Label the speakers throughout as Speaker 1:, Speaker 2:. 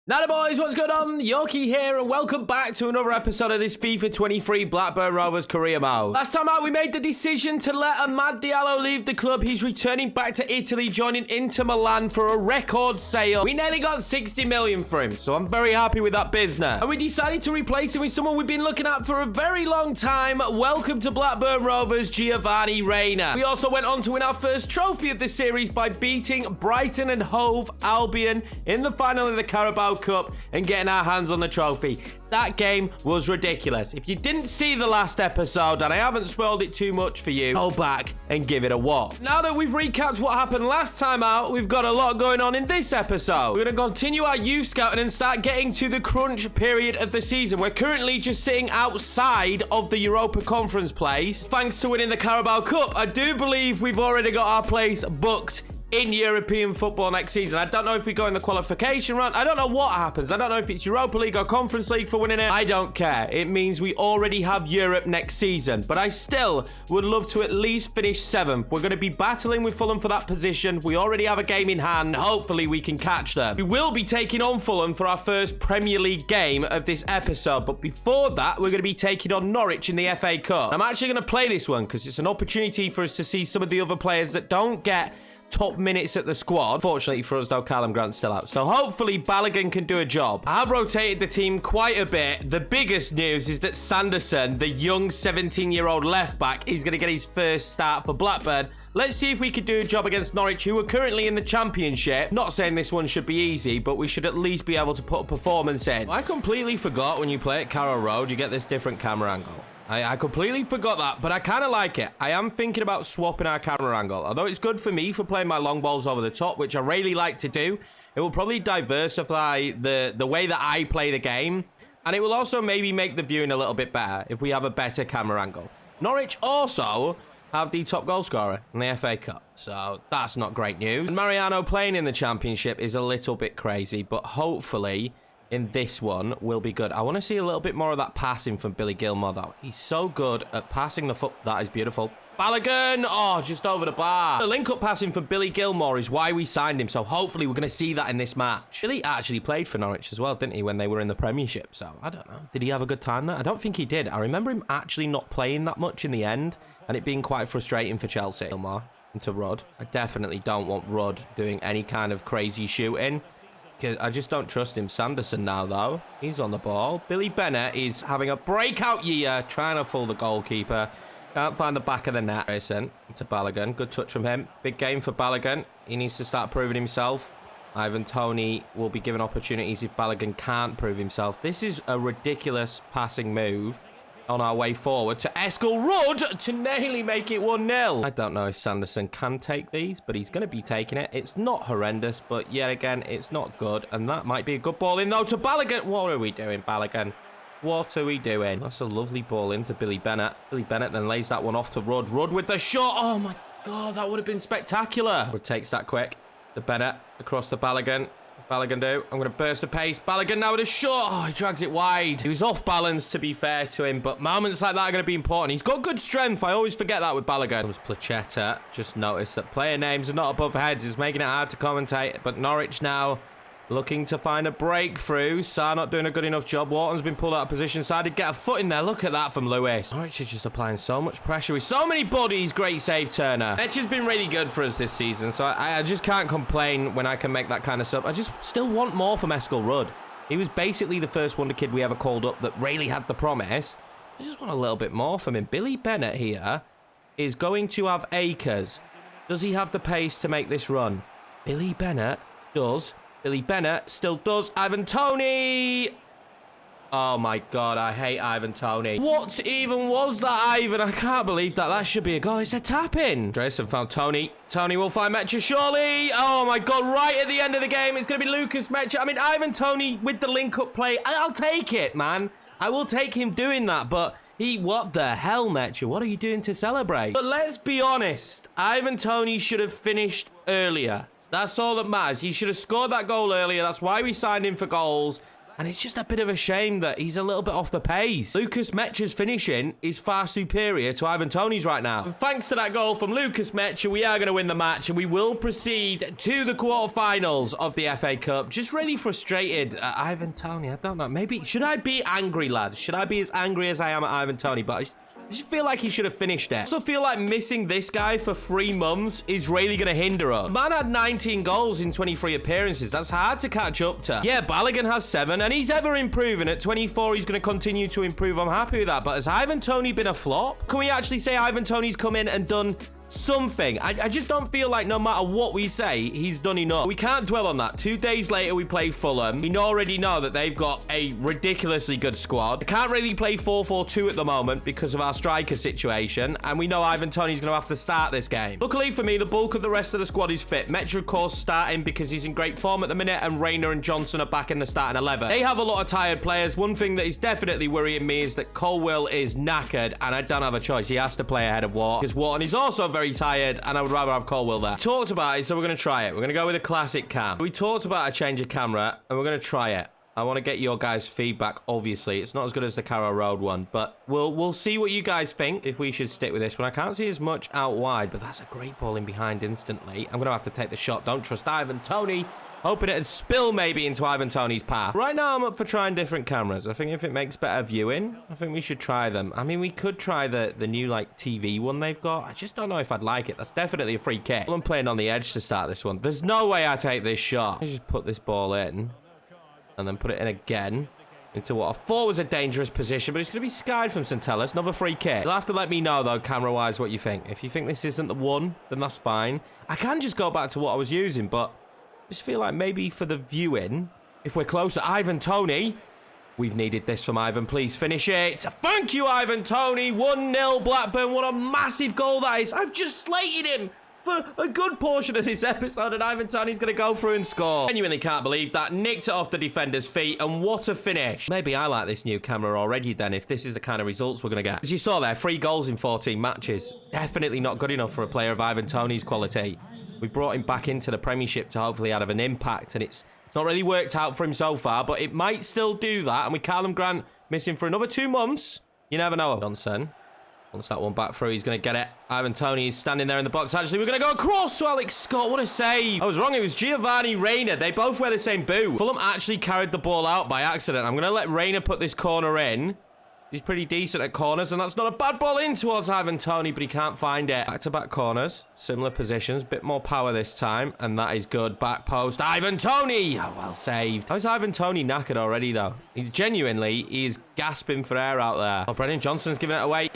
Speaker 1: Now boys, what's going on? Yorkie here and welcome back to another episode of this FIFA 23 Blackburn Rovers career mode. Last time out we made the decision to let Amad Diallo leave the club. He's returning back to Italy, joining Inter Milan for a record sale. We nearly got 60 million for him, so I'm very happy with that business. And we decided to replace him with someone we've been looking at for a very long time. Welcome to Blackburn Rovers, Giovanni Reina. We also went on to win our first trophy of the series by beating Brighton and Hove Albion in the final of the Carabao Cup and getting our hands on the trophy. That game was ridiculous. If you didn't see the last episode, and I haven't spoiled it too much for you, go back and give it a watch. Now that we've recapped what happened last time out, we've got a lot going on in this episode. We're going to continue our youth scouting and start getting to the crunch period of the season. We're currently just sitting outside of the Europa Conference place. Thanks to winning the Carabao Cup, I do believe we've already got our place booked in European football next season. I don't know if we go in the qualification round. I don't know what happens. I don't know if it's Europa League or Conference League for winning it. I don't care. It means we already have Europe next season. But I still would love to at least finish 7th. We're going to be battling with Fulham for that position. We already have a game in hand. Hopefully we can catch them. We will be taking on Fulham for our first Premier League game of this episode. But before that, we're going to be taking on Norwich in the FA Cup. I'm actually going to play this one because it's an opportunity for us to see some of the other players that don't get top minutes at the squad. Fortunately for us, though, Callum Grant's still out. So hopefully Balogun can do a job. I have rotated the team quite a bit. The biggest news is that Sanderson, the young 17-year-old left back, is going to get his first start for Blackburn. Let's see if we can do a job against Norwich, who are currently in the Championship. Not saying this one should be easy, but we should at least be able to put a performance in. I completely forgot when you play at Carrow Road, you get this different camera angle. I completely forgot that, but I kind of like it. I am thinking about swapping our camera angle. Although it's good for me for playing my long balls over the top, which I really like to do. It will probably diversify the way that I play the game. And it will also maybe make the viewing a little bit better if we have a better camera angle. Norwich also have the top goal scorer in the FA Cup. So that's not great news. And Mariano playing in the Championship is a little bit crazy, but hopefully in this one will be good. I want to see a little bit more of that passing from Billy Gilmore, though. He's so good at passing the foot. That is beautiful. Balogun! Oh, just over the bar. The link-up passing from Billy Gilmore is why we signed him, so hopefully we're going to see that in this match. Billy actually played for Norwich as well, didn't he, when they were in the Premiership? So, I don't know. Did he have a good time there? I don't think he did. I remember him actually not playing that much in the end, and it being quite frustrating for Chelsea. Gilmore into Rudd. I definitely don't want Rudd doing any kind of crazy shooting. I just don't trust him. Sanderson now, though. He's on the ball. Billy Bennett is having a breakout year, trying to fool the goalkeeper. Can't find the back of the net. Into Balogun. Good touch from him. Big game for Balogun. He needs to start proving himself. Ivan Toney will be given opportunities if Balogun can't prove himself. This is a ridiculous passing move on our way forward to Eskil Rudd to nearly make it 1-0. I don't know if Sanderson can take these, but he's going to be taking it. It's not horrendous, but yet again, it's not good. And that might be a good ball in, though, to Balogun. What are we doing, Balogun? What are we doing? That's a lovely ball into Billy Bennett. Billy Bennett then lays that one off to Rudd. Rudd with the shot. Oh, my God, that would have been spectacular. Rudd takes that quick. The Bennett across to Balogun. Balogun do. I'm going to burst the pace. Balogun now with a shot. Oh, he drags it wide. He was off balance, to be fair to him, but moments like that are going to be important. He's got good strength. I always forget that with Balogun. It was Plachetta. Just noticed that player names are not above heads. It's making it hard to commentate, but Norwich now looking to find a breakthrough. Sarr not doing a good enough job. Wharton's been pulled out of position, so I did get a foot in there. Look at that from Lewis. Norwich is just applying so much pressure with so many bodies. Great save, Turner. Etch has been really good for us this season, so I just can't complain when I can make that kind of stuff. I just still want more from Eskil Rudd. He was basically the first wonder kid we ever called up that really had the promise. I just want a little bit more from him. Billy Bennett here is going to have acres. Does he have the pace to make this run? Billy Bennett does. Billy Bennett still does. Ivan Toney. Oh, my God. I hate Ivan Toney. What even was that, Ivan? I can't believe that. That should be a goal. It's a tap-in. Drayson found Toney. Toney will find Metcha, surely. Oh, my God. Right at the end of the game, it's going to be Lucas Metcha. I mean, Ivan Toney with the link-up play. I'll take it, man. I will take him doing that, but what the hell, Metcha? What are you doing to celebrate? But let's be honest. Ivan Toney should have finished earlier. That's all that matters. He should have scored that goal earlier. That's why we signed him for goals. And it's just a bit of a shame that he's a little bit off the pace. Lucas Mecha's finishing is far superior to Ivan Toney's right now. And thanks to that goal from Lucas Mecha, we are going to win the match and we will proceed to the quarterfinals of the FA Cup. Just really frustrated at Ivan Toney. I don't know. Maybe, should I be angry, lads? Should I be as angry as I am at Ivan Toney? But I just feel like he should have finished it. I also feel like missing this guy for 3 months is really going to hinder us. The man had 19 goals in 23 appearances. That's hard to catch up to. Yeah, Balogun has 7, and he's ever improving. At 24, he's going to continue to improve. I'm happy with that. But has Ivan Toney been a flop? Can we actually say Ivan Toney's come in and done something? I just don't feel like no matter what we say, he's done enough. We can't dwell on that. 2 days later, we play Fulham. We already know that they've got a ridiculously good squad. I can't really play 4-4-2 at the moment because of our striker situation, and we know Ivan Toney's going to have to start this game. Luckily for me, the bulk of the rest of the squad is fit. Mecha, of course, starting because he's in great form at the minute, and Reina and Johnson are back in the starting 11. They have a lot of tired players. One thing that is definitely worrying me is that Colwill is knackered, and I don't have a choice. He has to play ahead of Watt, because Wharton is also very tired, and I would rather have Colwill there. We talked about it, so we're going to try it. We're going to go with a classic cam. We talked about a change of camera, and we're going to try it. I want to get your guys' feedback, obviously. It's not as good as the Carrow Road one, but we'll see what you guys think if we should stick with this one. I can't see as much out wide, but that's a great ball in behind instantly. I'm going to have to take the shot. Don't trust Ivan Toney. Hoping it'd spill maybe into Ivan Toney's path. Right now, I'm up for trying different cameras. I think if it makes better viewing, I think we should try them. I mean, we could try the new, like, TV one they've got. I just don't know if I'd like it. That's definitely a free kick. I'm playing on the edge to start this one. There's no way I take this shot. I just put this ball in and then put it in again into what I thought was a dangerous position, but it's going to be skied from Centellas. Another free kick. You'll have to let me know, though, camera-wise, what you think. If you think this isn't the one, then that's fine. I can just go back to what I was using, but I just feel like maybe for the viewing, if we're closer, Ivan Toney. We've needed this from Ivan. Please finish it. Thank you, Ivan Toney. 1-0 Blackburn. What a massive goal that is. I've just slated him for a good portion of this episode, and Ivan Toney's going to go through and score. Genuinely can't believe that. Nicked it off the defender's feet, and what a finish. Maybe I like this new camera already then, if this is the kind of results we're going to get. As you saw there, 3 goals in 14 matches. Definitely not good enough for a player of Ivan Toney's quality. We brought him back into the Premiership to hopefully have an impact, and it's not really worked out for him so far, but it might still do that. And with Callum Grant missing for another 2 months, you never know. Johnson wants that one back through. He's going to get it. Ivan Toney is standing there in the box. Actually, we're going to go across to Alex Scott. What a save. I was wrong. It was Giovanni Reina. They both wear the same boot. Fulham actually carried the ball out by accident. I'm going to let Reina put this corner in. He's pretty decent at corners, and that's not a bad ball in towards Ivan Toney, but he can't find it. Back-to-back corners, similar positions, bit more power this time, and that is good. Back post, Ivan Toney! Oh, well saved. How's Ivan Toney knackered already, though? He's gasping for air out there. Oh, Brennan Johnson's giving it away.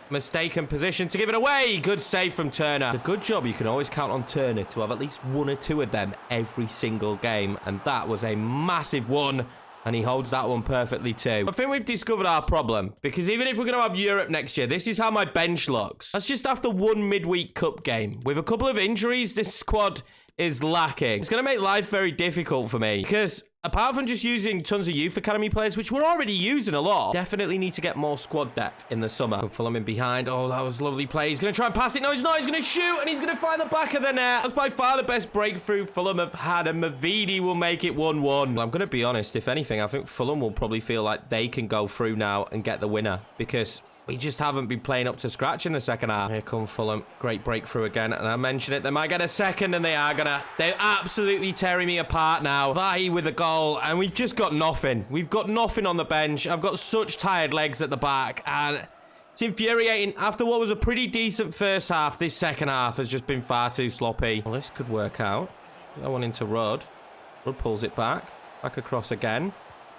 Speaker 1: Mistaken position to give it away. Good save from Turner. It's a good job. You can always count on Turner to have at least 1 or 2 of them every single game, and that was a massive one. And he holds that one perfectly too. I think we've discovered our problem, because even if we're going to have Europe next year, this is how my bench looks. That's just after 1 midweek cup game. With a couple of injuries, this squad is lacking. It's going to make life very difficult for me, because apart from just using tons of youth academy players, which we're already using a lot, definitely need to get more squad depth in the summer. Fulham in behind. Oh, that was a lovely play. He's going to try and pass it. No, he's not. He's going to shoot, and he's going to find the back of the net. That's by far the best breakthrough Fulham have had, and Mavidi will make it 1-1. Well, I'm going to be honest. If anything, I think Fulham will probably feel like they can go through now and get the winner, because we just haven't been playing up to scratch in the second half. Here come Fulham. Great breakthrough again. And I mentioned it. They might get a second, and they are gonna. They're absolutely tearing me apart now. Vahi with a goal, and we've just got nothing. We've got nothing on the bench. I've got such tired legs at the back, and it's infuriating. After what was a pretty decent first half, this second half has just been far too sloppy. Well, this could work out. That one into Rudd. Rudd pulls it back. Back across again.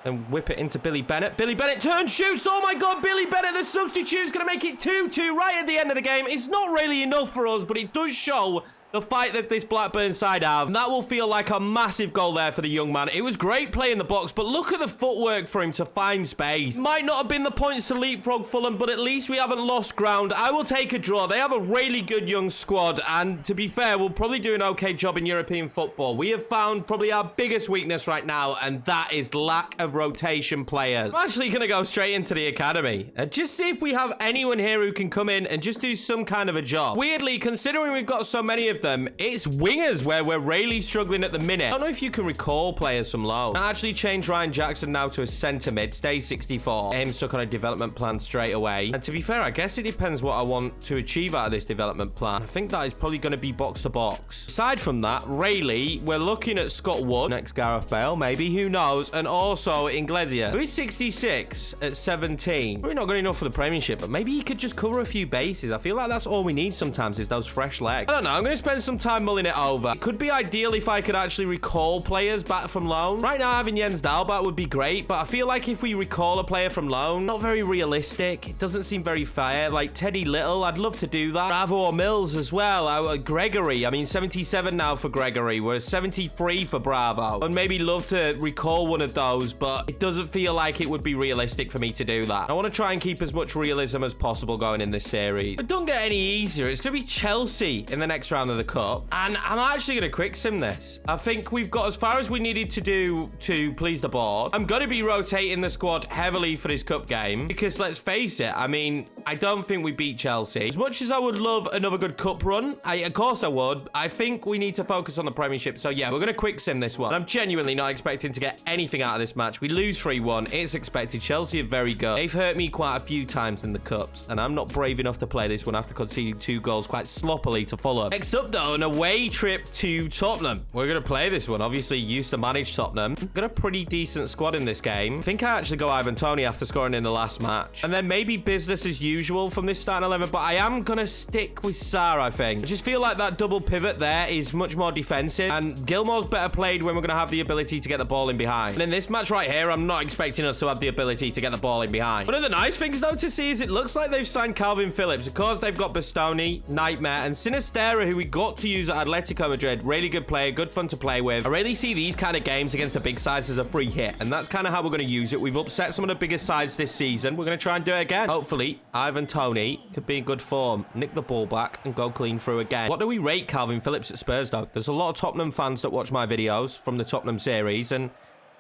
Speaker 1: And whip it into Billy Bennett. Billy Bennett turns, shoots. Oh my God, Billy Bennett, the substitute's going to make it 2-2 right at the end of the game. It's not really enough for us, but it does show the fight that this Blackburn side have. And that will feel like a massive goal there for the young man. It was great play in the box, but look at the footwork for him to find space. Might not have been the points to leapfrog Fulham, but at least we haven't lost ground. I will take a draw. They have a really good young squad, and to be fair, we'll probably do an okay job in European football. We have found probably our biggest weakness right now, and that is lack of rotation players. I'm actually going to go straight into the academy and just see if we have anyone here who can come in and just do some kind of a job. Weirdly, considering we've got so many of of them, it's wingers where we're really struggling at the minute. I don't know if you can recall players from loan. I actually changed Ryan Jackson now to a centre mid, stay 64. Him stuck on a development plan straight away. And to be fair, I guess it depends what I want to achieve out of this development plan. I think that is probably going to be box to box. Aside from that, Rayleigh, we're looking at Scott Wood, next Gareth Bale, maybe, who knows, and also Inglesia, who is 66 at 17. Probably not good enough for the Premiership, but maybe he could just cover a few bases. I feel like that's all we need sometimes is those fresh legs. I don't know, I'm going to spend some time mulling it over. It could be ideal if I could actually recall players back from loan. Right now, having Jens Dahlback would be great, but I feel like if we recall a player from loan, not very realistic. It doesn't seem very fair. Like Teddy Little, I'd love to do that. Bravo or Mills as well. Gregory, I mean, 77 now for Gregory. We're 73 for Bravo. I'd maybe love to recall one of those, but it doesn't feel like it would be realistic for me to do that. I want to try and keep as much realism as possible going in this series. But don't get any easier. It's going to be Chelsea in the next round of the Cup. And I'm actually going to quick sim this. I think we've got as far as we needed to do to please the board. I'm going to be rotating the squad heavily for this Cup game because let's face it, I mean, I don't think we beat Chelsea. As much as I would love another good Cup run, of course I would, I think we need to focus on the Premiership. So yeah, we're going to quick sim this one. I'm genuinely not expecting to get anything out of this match. We lose 3-1. It's expected. Chelsea are very good. They've hurt me quite a few times in the Cups, and I'm not brave enough to play this one after conceding 2 goals quite sloppily to Fulham. Next up, though, an away trip to Tottenham. We're going to play this one. Obviously, used to manage Tottenham. Got a pretty decent squad in this game. I think I actually go Ivan Toney after scoring in the last match. And then maybe business as usual from this starting 11, but I am going to stick with Sarr, I think. I just feel like that double pivot there is much more defensive, and Gilmore's better played when we're going to have the ability to get the ball in behind. And in this match right here, I'm not expecting us to have the ability to get the ball in behind. One of the nice things, though, to see is it looks like they've signed Calvin Phillips. Of course, they've got Bastoni, Nightmare, and Sinistera, who we got to use at Atletico Madrid. Really good player, good fun to play with. I really see these kind of games against the big sides as a free hit, and that's kind of how we're going to use it. We've upset some of the biggest sides this season. We're going to try and do it again. Hopefully, Ivan Toney could be in good form, nick the ball back, and go clean through again. What do we rate Calvin Phillips at Spurs, though? There's a lot of Tottenham fans that watch my videos from the Tottenham series, and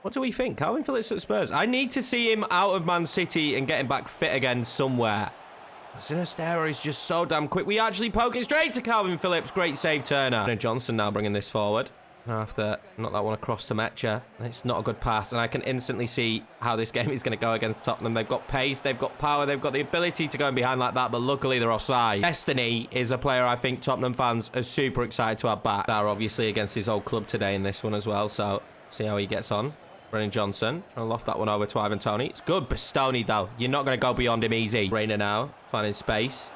Speaker 1: what do we think? Calvin Phillips at Spurs. I need to see him out of Man City and getting back fit again somewhere. Sinistera is just so damn quick. We actually poke it straight to Calvin Phillips. Great save, Turner. And Johnson now bringing this forward. I have to knock that one across to Mecha. It's not a good pass, and I can instantly see how this game is going to go against Tottenham. They've got pace, they've got power, they've got the ability to go in behind like that, but luckily they're offside. Destiny is a player I think Tottenham fans are super excited to have back. They're obviously against his old club today in this one as well, so see how he gets on. Brennan Johnson trying to loft that one over to Ivan Toney. It's good, Bastoni though. You're not going to go beyond him easy. Reina now finding space.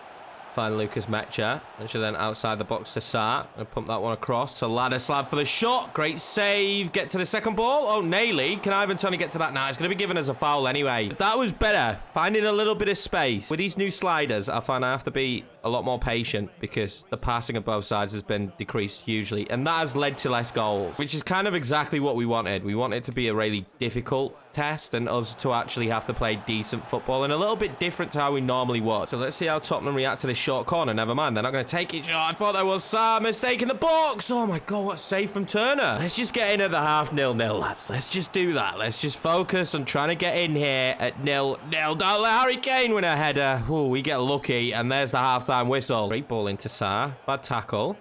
Speaker 1: Find Lucas Mecha. Mecha then outside the box to Sarr. Gonna pump that one across to Ladislav for the shot. Great save. Get to the second ball. Oh, Nayley. Can Ivan Toney get to that? Nah, it's going to be given as a foul anyway. But that was better. Finding a little bit of space. With these new sliders, I find I have to be a lot more patient because the passing of both sides has been decreased hugely. And that has led to less goals, which is kind of exactly what we wanted. We want it to be a really difficult test and us to actually have to play decent football and a little bit different to how we normally would. So let's see how Tottenham react to this short corner. Never mind, they're not going to take it. Oh, I thought that was Sarr. Mistake in the box. Oh my god, what a save from Turner. Let's just get in at the half 0-0, lads. Let's just do that. Let's just focus on trying to get in here at 0-0. Don't let Harry Kane win a header. Ooh, we get lucky, and there's the half-time whistle. Great ball into Sarr. Bad tackle.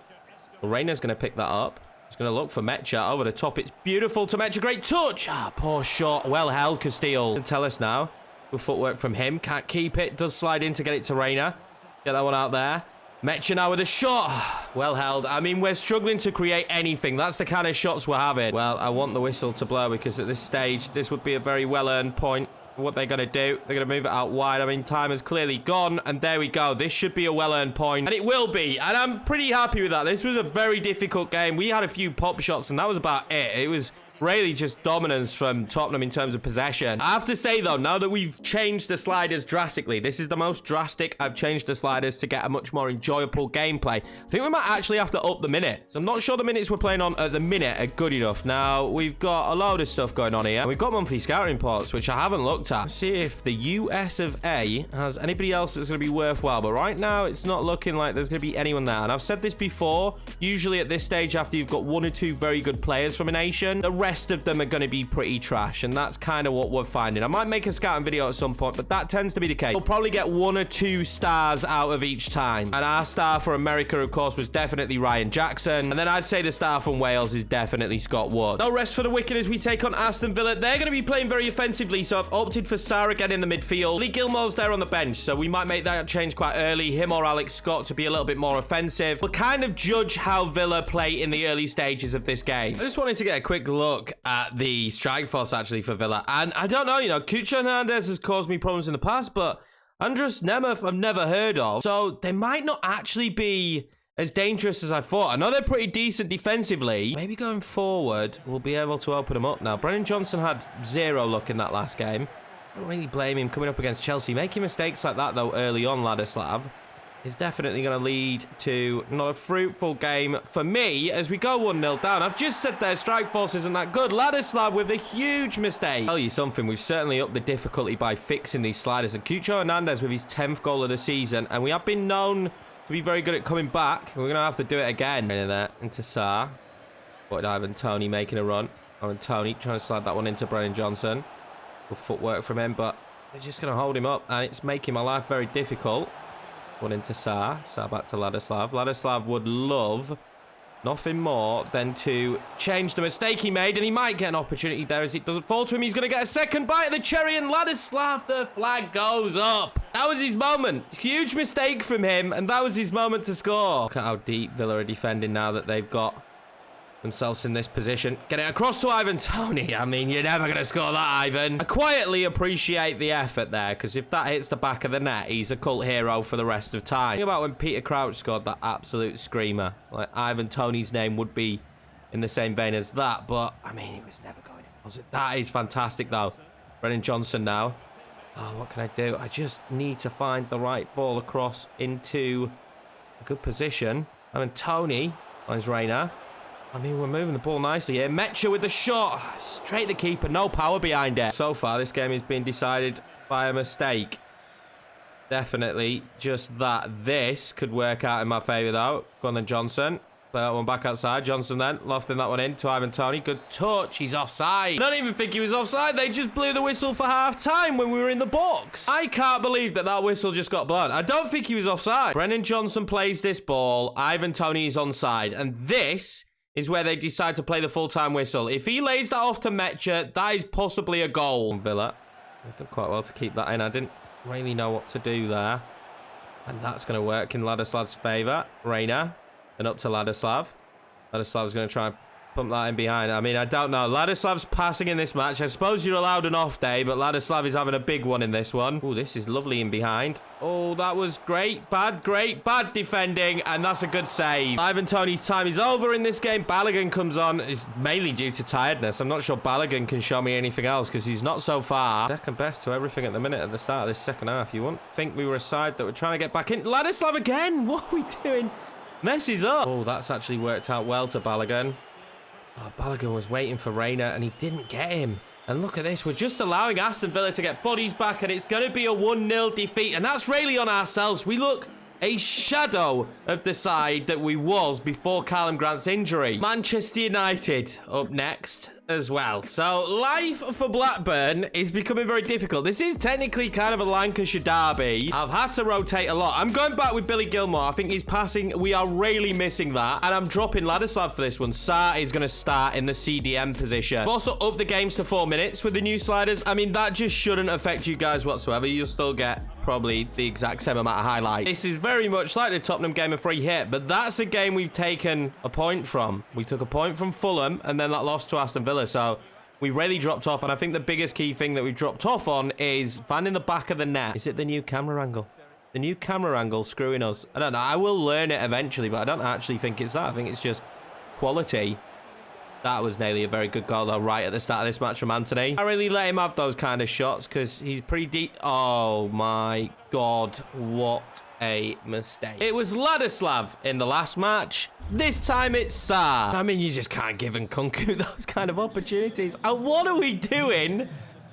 Speaker 1: Reina's going to pick that up. He's going to look for Mecha over the top. It's beautiful to Mecha. Great touch. Ah, poor shot. Well held, Castile. Tell us now. Good footwork from him. Can't keep it. Does slide in to get it to Reina. Get that one out there. Mecha now with a shot. Well held. I mean, we're struggling to create anything. That's the kind of shots we're having. Well, I want the whistle to blow because at this stage, this would be a very well-earned point. What they're going to do, they're going to move it out wide. I mean, time has clearly gone, and there we go. This should be a well-earned point, and it will be, and I'm pretty happy with that. This was a very difficult game. We had a few pop shots, and that was about it. It was really just dominance from Tottenham in terms of possession. I have to say, though, now that we've changed the sliders drastically, this is the most drastic I've changed the sliders to get a much more enjoyable gameplay. I think we might actually have to up the minutes. I'm not sure the minutes we're playing on at the minute are good enough. Now, we've got a load of stuff going on here. We've got monthly scouting reports, which I haven't looked at. Let's see if the US of A has anybody else that's going to be worthwhile. But right now, it's not looking like there's going to be anyone there. And I've said this before, usually at this stage, after you've got 1 or 2 very good players from a nation, the rest rest of them are going to be pretty trash, and that's kind of what we're finding. I might make a scouting video at some point, but that tends to be the case. We'll probably get 1 or 2 stars out of each time, and our star for America, of course, was definitely Ryan Jackson, and then I'd say the star from Wales is definitely Scott Wood. No rest for the wicked as we take on Aston Villa. They're going to be playing very offensively, so I've opted for Sarr again in the midfield. Lee Gilmore's there on the bench, so we might make that change quite early. Him or Alex Scott to be a little bit more offensive. We'll kind of judge how Villa play in the early stages of this game. I just wanted to get a quick look at the strike force actually for Villa, and I don't know, you know, Cucho Hernandez has caused me problems in the past, but Andrus Nemeth I've never heard of, so they might not actually be as dangerous as I thought. I know they're pretty decent defensively. Maybe going forward we'll be able to open them up now. Brennan Johnson had 0 luck in that last game. I don't really blame him coming up against Chelsea. Making mistakes like that though early on, Ladislav, is definitely going to lead to not a fruitful game for me as we go 1-0 down. I've just said their strike force isn't that good. Ladislav with a huge mistake. I'll tell you something, we've certainly upped the difficulty by fixing these sliders. And Cucho Hernandez with his 10th goal of the season, and we have been known to be very good at coming back. We're going to have to do it again. In there, into Sarr. But Ivan Toney making a run. Ivan Toney trying to slide that one into Brennan Johnson. Good footwork from him, but they're just going to hold him up, and it's making my life very difficult. One into Sarr. Sarr back to Ladislav. Ladislav would love nothing more than to change the mistake he made, and he might get an opportunity there as it doesn't fall to him. He's going to get a second bite of the cherry, and Ladislav, the flag goes up. That was his moment. Huge mistake from him, and that was his moment to score. Look at how deep Villa are defending now that they've got themselves in this position. Get it across to Ivan Toney. I mean, you're never going to score that, Ivan. I quietly appreciate the effort there, because if that hits the back of the net, he's a cult hero for the rest of time. Think about when Peter Crouch scored that absolute screamer. Like, Ivan Toney's name would be in the same vein as that, but, I mean, it was never going in, was it? That is fantastic, though. Brennan Johnson now. Oh, what can I do? I just need to find the right ball across into a good position. Ivan Toney finds Reina. I mean, we're moving the ball nicely here. Mecha with the shot. Straight the keeper. No power behind it. So far, this game has been decided by a mistake. Definitely just that. This could work out in my favour, though. Go on then, Johnson. Play that one back outside. Johnson then lofting that one in to Ivan Toney. Good touch. He's offside. I don't even think he was offside. They just blew the whistle for half-time when we were in the box. I can't believe that that whistle just got blown. I don't think he was offside. Brennan Johnson plays this ball. Ivan Toney is onside. And this is where they decide to play the full-time whistle. If he lays that off to Mecha, that is possibly a goal. Villa, they've done quite well to keep that in. I didn't really know what to do there. And that's going to work in Ladislav's favour. Reina, and up to Ladislav. Ladislav's going to try and pump that in behind. I mean, I don't know. Ladislav's passing in this match. I suppose you're allowed an off day, but Ladislav is having a big one in this one. Oh, this is lovely in behind. Oh, that was great, bad defending, and that's a good save. Ivan Toney's time is over in this game. Balogun comes on. It's mainly due to tiredness. I'm not sure Balogun can show me anything else because he's not so far second best to everything at the minute at the start of this second half. You wouldn't think we were a side that were trying to get back in. Ladislav again. What are we doing? Messes up. Oh, that's actually worked out well to Balogun. Oh, Balogun was waiting for Reina and he didn't get him. And look at this. We're just allowing Aston Villa to get bodies back and it's going to be a 1-0 defeat. And that's really on ourselves. We look a shadow of the side that we was before Callum Grant's injury. Manchester United up next as well. So life for Blackburn is becoming very difficult. This is technically kind of a Lancashire derby. I've had to rotate a lot. I'm going back with Billy Gilmore. I think he's passing. We are really missing that. And I'm dropping Ladislav for this one. Sarr is going to start in the CDM position. I've also upped the games to 4 minutes with the new sliders. I mean, that just shouldn't affect you guys whatsoever. You'll still get probably the exact same amount of highlights. This is very much like the Tottenham game of free hit, but that's a game we've taken a point from. We took a point from Fulham and then that loss to Aston Villa. So we really dropped off, and I think the biggest key thing that we've dropped off on is finding the back of the net. Is it the new camera angle? The new camera angle screwing us? I don't know. I will learn it eventually, but I don't actually think it's that. I think it's just quality. That was nearly a very good goal, though, right at the start of this match from Anthony. I really let him have those kind of shots because he's pretty deep. Oh, my God. What a mistake. It was Ladislav in the last match. This time it's Sarr. I mean, you just can't give Nkunku those kind of opportunities. And what are we doing?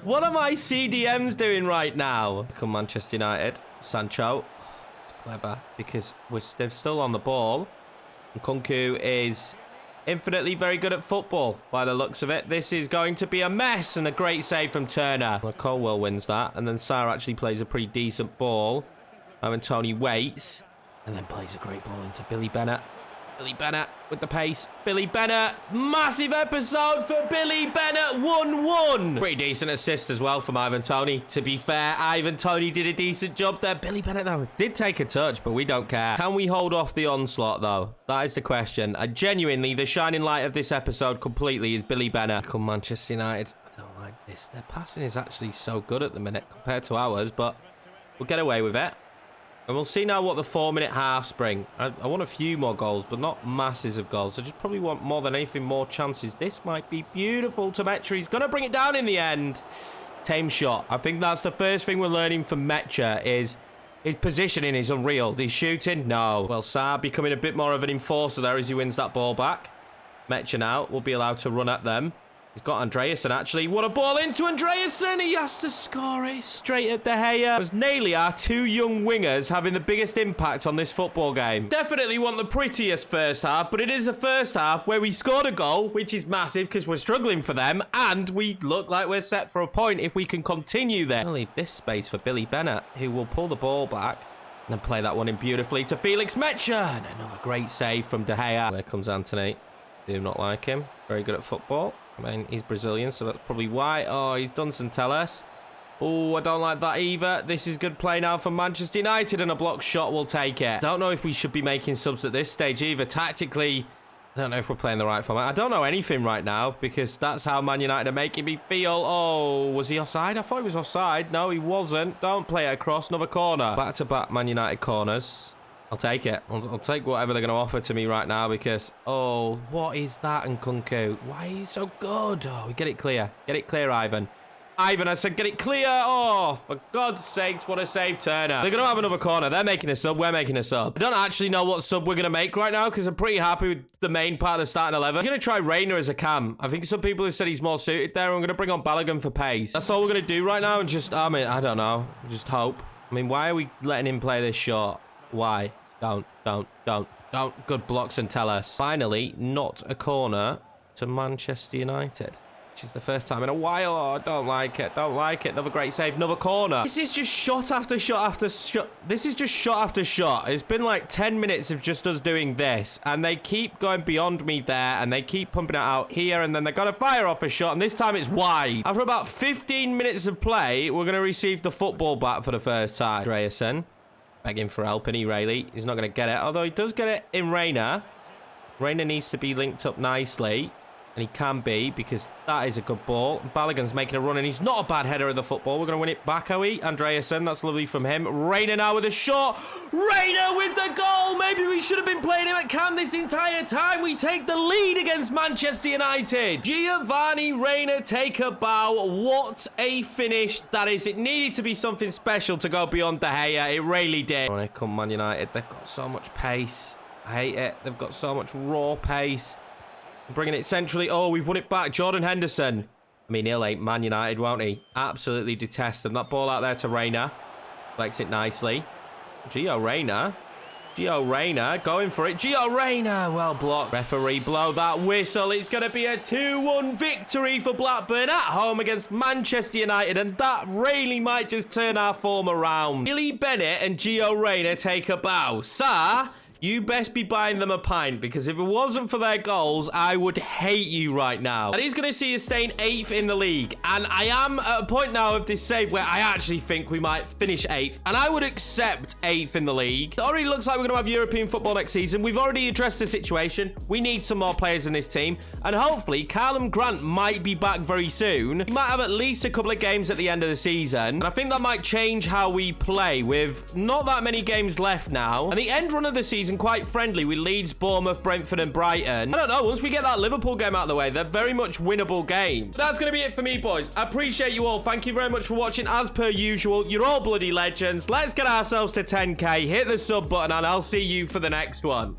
Speaker 1: What are my CDMs doing right now? Come Manchester United. Sancho. It's clever because they're still on the ball. Nkunku is infinitely very good at football by the looks of it. This is going to be a mess, and a great save from Turner. Well, Colwell wins that, and then Sarr actually plays a pretty decent ball. And Tony waits, and then plays a great ball into Billy Bennett. Billy Bennett with the pace. Billy Bennett. Massive episode for Billy Bennett. 1-1. Pretty decent assist as well from Ivan Toney. To be fair, Ivan Toney did a decent job there. Billy Bennett, though, did take a touch, but we don't care. Can we hold off the onslaught, though? That is the question. Genuinely, the shining light of this episode completely is Billy Bennett. Come Manchester United. I don't like this. Their passing is actually so good at the minute compared to ours, but we'll get away with it. And we'll see now what the 4-minute halves bring. I want a few more goals, but not masses of goals. I just probably want more than anything, more chances. This might be beautiful. Mecha. He's going to bring it down in the end. Tame shot. I think that's the first thing we're learning from Mecha is his positioning is unreal. He's shooting? No. Well, Sarr becoming a bit more of an enforcer there as he wins that ball back. Mecha now will be allowed to run at them. He's got Andreasen, actually. What a ball into Andreasen. He has to score it straight at De Gea. It was nearly our two young wingers having the biggest impact on this football game. Definitely want the prettiest first half, but it is a first half where we scored a goal, which is massive because we're struggling for them, and we look like we're set for a point if we can continue there. I'll leave this space for Billy Bennett, who will pull the ball back and then play that one in beautifully to Felix Mecha. And another great save from De Gea. There comes Anthony. Do not like him. Very good at football. I mean, he's Brazilian, so that's probably why. Oh, he's done some Telles. Oh, I don't like that either. This is good play now for Manchester United, and a block shot will take it. Don't know if we should be making subs at this stage either. Tactically, I don't know if we're playing the right format. I don't know anything right now because that's how Man United are making me feel. Oh, was he offside? I thought he was offside. No, he wasn't. Don't play it across. Another corner. Back-to-back Man United corners. I'll take it. I'll take whatever they're going to offer to me right now because, oh, what is that, Nkunku? Why are you so good? Oh, get it clear. Get it clear, Ivan. Ivan, I said get it clear. Oh, for God's sakes, what a save, Turner. They're going to have another corner. They're making a sub. We're making a sub. I don't actually know what sub we're going to make right now because I'm pretty happy with the main part of the starting 11. I'm going to try Reina as a cam. I think some people have said he's more suited there. I'm going to bring on Balogun for pace. That's all we're going to do right now and just, I mean, I don't know. Just hope. I mean, why are we letting him play this short? Why? Don't. Good blocks and tell us. Finally, not a corner to Manchester United, which is the first time in a while. Oh, I don't like it. Don't like it. Another great save. Another corner. This is just shot after shot after shot. This is just shot after shot. It's been like 10 minutes of just us doing this, and they keep going beyond me there, and they keep pumping it out here, and then they're going to fire off a shot, and this time it's wide. After about 15 minutes of play, we're going to receive the football back for the first time. Andreasen. Begging for help, and he's not going to get it, although he does get it in Reina. Reina needs to be linked up nicely, and he can be because that is a good ball. Balogun's making a run, and he's not a bad header of the football. We're going to win it back, are we? Andreasen, that's lovely from him. Reina now with a shot. Reina with the goal. Maybe we should have been playing him at cam this entire time. We take the lead against Manchester United. Giovanni Reina take a bow. What a finish that is. It needed to be something special to go beyond De Gea. It really did. When I come Man United, they've got so much pace. I hate it. They've got so much raw pace. Bringing it centrally. Oh, we've won it back. Jordan Henderson. I mean, he'll hate Man United, won't he? Absolutely detest him. That ball out there to Reina. Flex it nicely. Gio Reina. Going for it. Gio Reina. Well blocked. Referee, blow that whistle. It's going to be a 2-1 victory for Blackburn at home against Manchester United. And that really might just turn our form around. Billy Bennett and Gio Reina take a bow. Sarr, you best be buying them a pint, because if it wasn't for their goals, I would hate you right now. That is going to see us staying 8th in the league. And I am at a point now of this save where I actually think we might finish 8th. And I would accept 8th in the league. It already looks like we're going to have European football next season. We've already addressed the situation. We need some more players in this team. And hopefully, Callum Grant might be back very soon. He might have at least a couple of games at the end of the season. And I think that might change how we play with not that many games left now. And the end run of the season quite friendly with Leeds, Bournemouth, Brentford and Brighton. I don't know, once we get that Liverpool game out of the way, they're very much winnable games. That's going to be it for me, boys. I appreciate you all. Thank you very much for watching. As per usual, you're all bloody legends. Let's get ourselves to 10k. Hit the sub button and I'll see you for the next one.